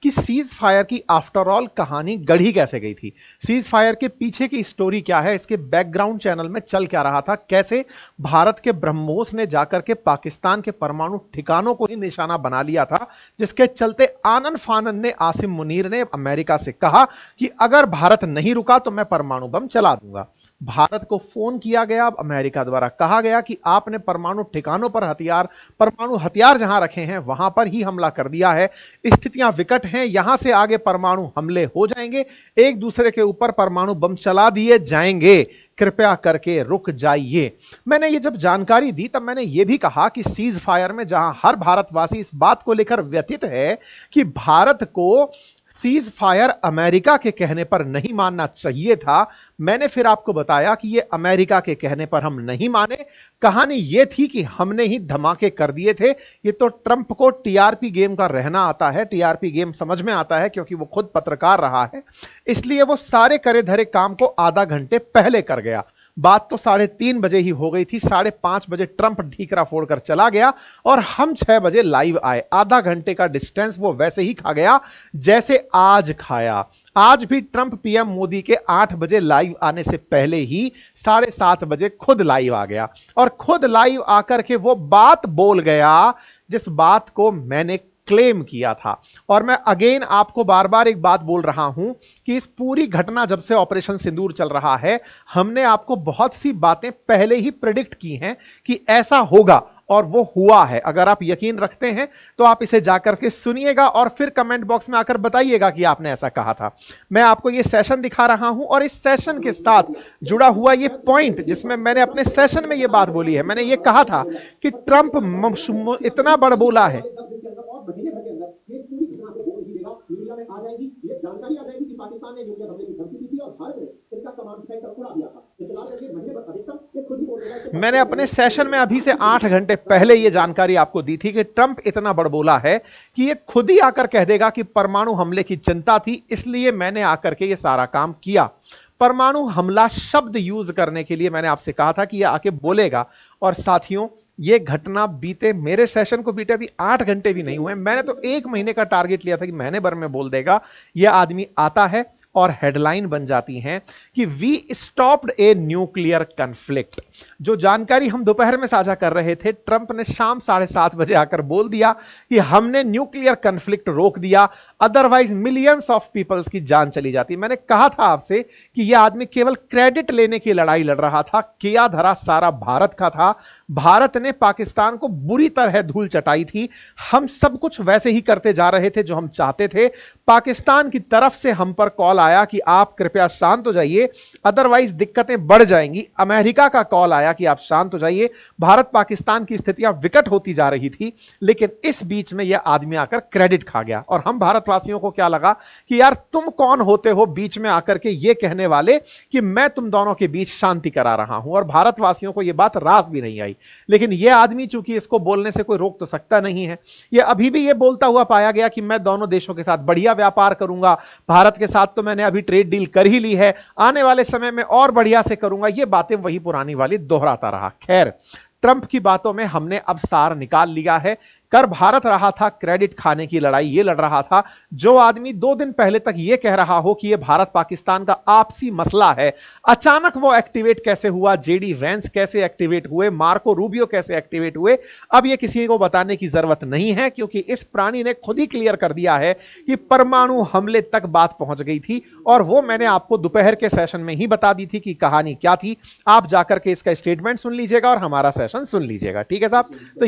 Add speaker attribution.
Speaker 1: कि cease fire की after all कहानी गढ़ी कैसे गई थी, सीज फायर के पीछे की स्टोरी क्या है, इसके बैकग्राउंड चैनल में चल क्या रहा था, कैसे भारत के ब्रह्मोस ने जाकर के पाकिस्तान के परमाणु ठिकानों को ही निशाना बना लिया था, जिसके चलते आनन फानन ने, आसिम मुनीर ने अमेरिका से कहा कि अगर भारत नहीं रुका तो मैं परमाणु बम चला दूंगा। भारत को फोन किया गया, अमेरिका द्वारा कहा गया कि आपने परमाणु ठिकानों पर परमाणु हथियार जहां रखे हैं वहां पर ही हमला कर दिया है, स्थितियां विकट हैं, यहां से आगे परमाणु हमले हो जाएंगे, एक दूसरे के ऊपर परमाणु बम चला दिए जाएंगे, कृपया करके रुक जाइए। मैंने ये जब जानकारी दी तब मैंने ये भी कहा कि सीज फायर में जहां हर भारतवासी इस बात को लेकर व्यथित है कि भारत को सीज फायर अमेरिका के कहने पर नहीं मानना चाहिए था, मैंने फिर आपको बताया कि ये अमेरिका के कहने पर हम नहीं माने। कहानी ये थी कि हमने ही धमाके कर दिए थे। ये तो ट्रंप को टीआरपी गेम का रहना आता है, टीआरपी गेम समझ में आता है क्योंकि वो खुद पत्रकार रहा है, इसलिए वो सारे करे धरे काम को आधा घंटे पहले कर गया। बात तो 3:30 बजे ही हो गई थी, 5:30 बजे ट्रंप ठीकरा फोड़कर चला गया और हम 6 बजे लाइव आए। आधा घंटे का डिस्टेंस वो वैसे ही खा गया जैसे आज खाया। आज भी ट्रंप पीएम मोदी के 8 बजे लाइव आने से पहले ही 7:30 बजे खुद लाइव आ गया और खुद लाइव आकर के वो बात बोल गया जिस बात को मैंने क्लेम किया था। और मैं अगेन आपको बार बार एक बात बोल रहा हूं कि इस पूरी घटना जब से ऑपरेशन सिंदूर चल रहा है, हमने आपको बहुत सी बातें पहले ही प्रेडिक्ट की हैं कि ऐसा होगा और वो हुआ है। अगर आप यकीन रखते हैं तो आप इसे जाकर के सुनिएगा और फिर कमेंट बॉक्स में आकर बताइएगा कि आपने ऐसा कहा था। मैं आपको ये सेशन दिखा रहा हूं और इस सेशन के साथ जुड़ा हुआ ये पॉइंट जिसमें मैंने अपने सेशन में ये बात बोली है, मैंने ये कहा था कि ट्रंप इतना बड़बोला है,
Speaker 2: महीने भर के अंदर ये पूरी घटना आपको बोल ही देगा, मीडिया में आ जाएगी, ये जानकारी आ जाएगी कि पाकिस्तान ने न्यूक्लियर हमले की धमकी दी थी और भारत ने इसका कमांड सेंटर उड़ा दिया था। इंतजार करिए, महीने भर अधिकतम ये खुद ही बोल देगा।
Speaker 1: मैंने अपने सेशन में अभी से 8 घंटे पहले ये जानकारी आपको दी थी कि ट्रंप इतना बड़बोला है कि ये खुद ही आकर कह देगा कि परमाणु हमले की चिंता थी, इसलिए मैंने आकर के ये सारा काम किया। परमाणु हमला शब्द यूज करने के लिए मैंने आपसे कहा था कि यह आके बोलेगा। और साथियों, ये घटना बीते, मेरे सेशन को बीते अभी 8 घंटे भी नहीं हुए, मैंने तो 1 महीने का टारगेट लिया था कि महीने भर में बोल देगा। यह आदमी आता है और हेडलाइन बन जाती हैं कि we stopped a nuclear conflict. जो जानकारी हम दोपहर में साझा कर रहे थे, ट्रंप ने शाम 7:30 बजे आकर बोल दिया कि हमने न्यूक्लियर कन्फ्लिक्ट रोक दिया, अदरवाइज मिलियंस ऑफ पीपल्स की जान चली जाती। मैंने कहा था आपसे कि यह आदमी केवल क्रेडिट लेने की लड़ाई लड़ रहा था, किया धरा सारा भारत का था। भारत ने पाकिस्तान को बुरी तरह धूल चटाई थी, हम सब कुछ वैसे ही करते जा रहे थे जो हम चाहते थे। पाकिस्तान की तरफ से हम पर कॉल आया कि आप कृपया शांत हो जाइए, अदरवाइज दिक्कतें बढ़ जाएंगी। अमेरिका का कॉल आया कि आप शांत हो जाइए, भारत पाकिस्तान की स्थितियां विकट होती जा रही थी। लेकिन इस बीच में यह आदमी आकर क्रेडिट खा गया और हम भारतवासियों को क्या लगा कि यार तुम कौन होते हो बीच में आकर के यह कहने वाले कि मैं तुम दोनों के बीच शांति करा रहा हूं। और भारतवासियों को यह बात रास भी नहीं आई। लेकिन यह आदमी, चूंकि इसको बोलने से कोई रोक तो सकता नहीं है, यह अभी भी यह बोलता हुआ पाया गया कि मैं दोनों देशों के साथ बढ़िया व्यापार करूंगा, भारत के साथ तो मैंने अभी ट्रेड डील कर ही ली है, आने वाले समय में और बढ़िया से करूंगा। ये बातें वही पुरानी वाली दोहराता रहा। खैर, ट्रंप की बातों में हमने अब सार निकाल लिया है। कर भारत रहा था क्रेडिट खाने की लड़ाई, ये लड़ रहा था। जो आदमी 2 दिन पहले तक ये कह रहा हो कि ये भारत पाकिस्तान का आपसी मसला है, अचानक वो एक्टिवेट कैसे हुआ, जेडी वैंस कैसे एक्टिवेट हुए, मार्को रूबियो कैसे एक्टिवेट हुए, अब ये किसी को बताने की जरूरत नहीं है, क्योंकि इस प्राणी ने खुद ही क्लियर कर दिया है कि परमाणु हमले तक बात पहुंच गई थी। और वो मैंने आपको दोपहर के सेशन में ही बता दी थी कि कहानी क्या थी। आप जाकर के इसका स्टेटमेंट सुन लीजिएगा और हमारा सेशन सुन लीजिएगा, ठीक है साहब। तो